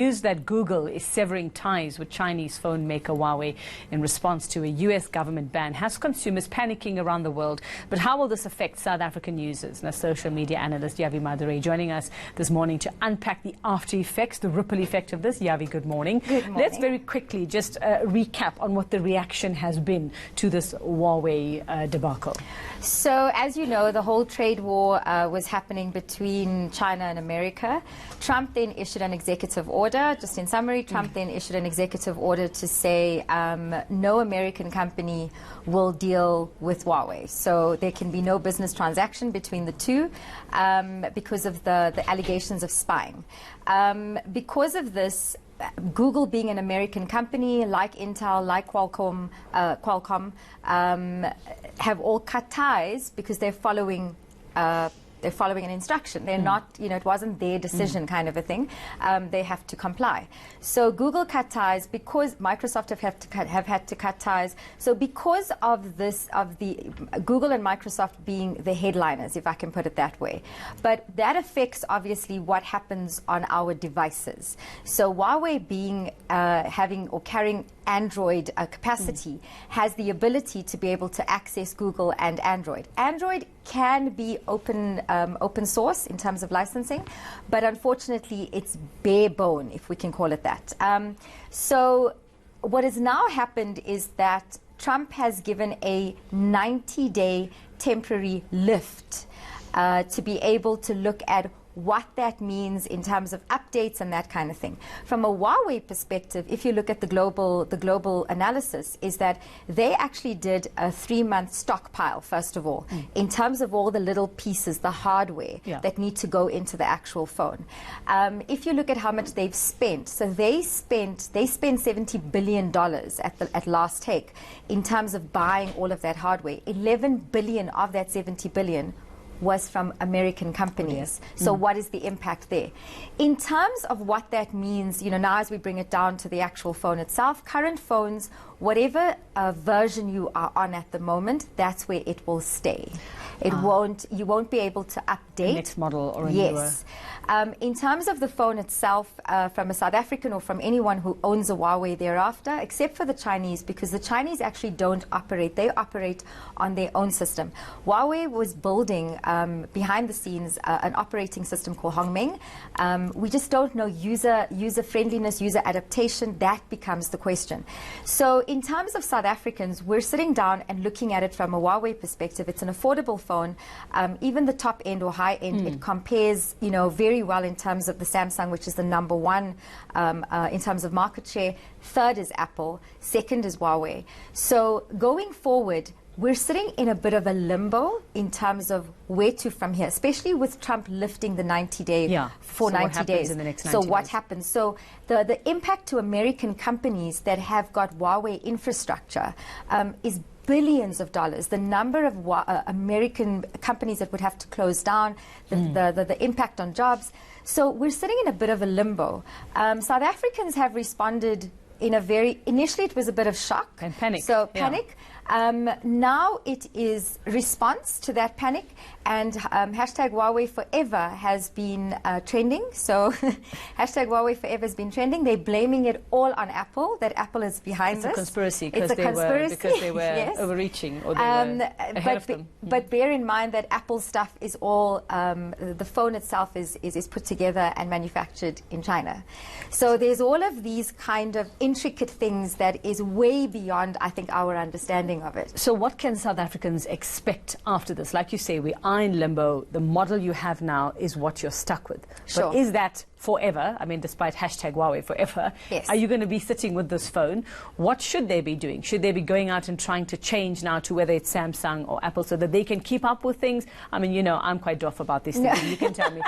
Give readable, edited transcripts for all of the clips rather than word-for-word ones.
News that Google is severing ties with Chinese phone maker Huawei in response to a US government ban has consumers panicking around the world. But how will this affect South African users? Now, social media analyst Yavi Madure joining us this morning to unpack the after effects, the ripple effect of this. Yavi, good morning. Good morning. Let's very quickly just recap on what the reaction has been to this Huawei debacle. So, as you know, the whole trade war was happening between China and America. Trump then issued an executive order. Just in summary, Trump then issued an executive order to say no American company will deal with Huawei. So there can be no business transaction between the two because of the allegations of spying. Because of this, Google being an American company, like Intel, like Qualcomm, have all cut ties because they're following an instruction. They're not, it wasn't their decision kind of a thing. They have to comply. So Google cut ties because Microsoft have had to cut ties. So because of this, of the Google and Microsoft being the headliners, if I can put it that way. But that affects obviously what happens on our devices. So Huawei being having or carrying Android capacity has the ability to be able to access Google and Android. Android can be open source in terms of licensing, but unfortunately it's bare bone, if we can call it that. So what has now happened is that Trump has given a 90-day temporary lift to be able to look at what that means in terms of updates and that kind of thing. From a Huawei perspective, if you look at the global analysis, is that they actually did a 3-month stockpile, first of all, in terms of all the little pieces, the hardware that need to go into the actual phone. If you look at how much they've spent, so they spent $70 billion at last take in terms of buying all of that hardware. 11 billion of that 70 billion was from American companies. So what is the impact there? In terms of what that means, now as we bring it down to the actual phone itself, current phones, whatever version you are on at the moment, that's where it will stay. It you won't be able to update. The next model or a newer. In terms of the phone itself, from a South African or from anyone who owns a Huawei thereafter, except for the Chinese, because the Chinese actually don't operate. They operate on their own system. Huawei was building, behind the scenes, an operating system called Hongmeng. We just don't know user friendliness, user adaptation. That becomes the question. So in terms of South Africans, we're sitting down and looking at it from a Huawei perspective. It's an affordable phone. Even the top end or high end, it compares, very well in terms of the Samsung, which is the number one in terms of market share. Third is Apple. Second is Huawei. So going forward, we're sitting in a bit of a limbo in terms of where to from here, especially with Trump lifting the 90-day for 90 days. In the next 90 so what days? happens? So the impact to American companies that have got Huawei infrastructure is billions of dollars. The number of American companies that would have to close down, the impact on jobs. So we're sitting in a bit of a limbo. South Africans have responded in a initially it was a bit of shock. And panic. So panic. Now it is response to that panic, and hashtag Huawei Forever has been trending. So hashtag Huawei Forever has been trending. They're blaming it all on Apple, that Apple is behind this. It's a conspiracy because they were overreaching or they were ahead of them. But bear in mind that Apple stuff is all, the phone itself is put together and manufactured in China. So there's all of these kind of intricate things that is way beyond, I think, our understanding of it. So what can South Africans expect after this? Like you say, we are in limbo. The model you have now is what you're stuck with. Sure. But is that forever? I mean, despite hashtag Huawei Forever, yes. Are you going to be sitting with this phone? What should they be doing? Should they be going out and trying to change now to whether it's Samsung or Apple so that they can keep up with things? I mean, I'm quite doff about these things. You can tell me.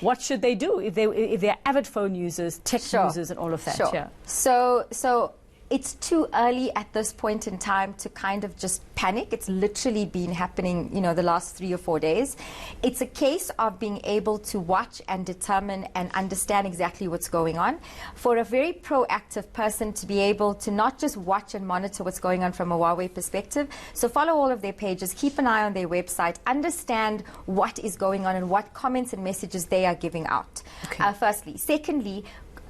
What should they do if they're avid phone users, tech users and all of that? Sure. Yeah. So it's too early at this point in time to kind of just panic. It's literally been happening, the last 3 or 4 days. It's a case of being able to watch and determine and understand exactly what's going on. For a very proactive person to be able to not just watch and monitor what's going on from a Huawei perspective, so follow all of their pages, keep an eye on their website, understand what is going on and what comments and messages they are giving out, okay. Firstly. Secondly,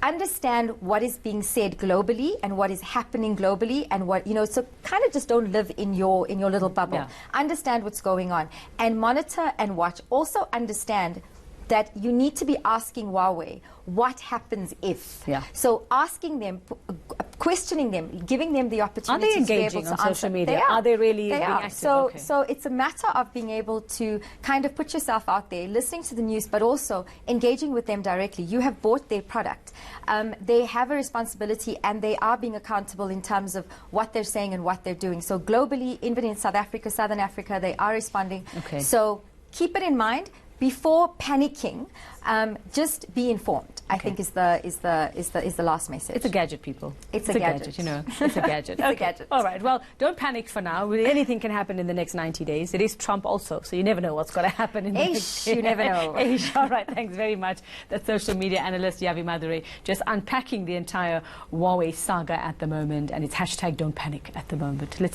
understand what is being said globally and what is happening globally, and what, so kind of just don't live in your little bubble. Yeah. Understand what's going on and monitor and watch. Also understand that you need to be asking Huawei, what happens if? Yeah. So asking them, questioning them, giving them the opportunity Are they to be engaging able on to social answer. media? They Are they really They being are. active? So, Okay. so it's a matter of being able to kind of put yourself out there, listening to the news, but also engaging with them directly. You have bought their product. They have a responsibility, and they are being accountable in terms of what they're saying and what they're doing. So globally, even in South Africa, Southern Africa, they are responding. Okay. So keep it in mind. Before panicking, just be informed. I think is the last message. It's a gadget, people. It's a gadget. It's a gadget. It's a gadget. All right. Well, don't panic for now. Anything can happen in the next 90 days. It is Trump also, so you never know what's going to happen in the next you never know. Eish. All right. Thanks very much. That's social media analyst Yavi Madure, just unpacking the entire Huawei saga at the moment, and it's hashtag don't panic at the moment. Let's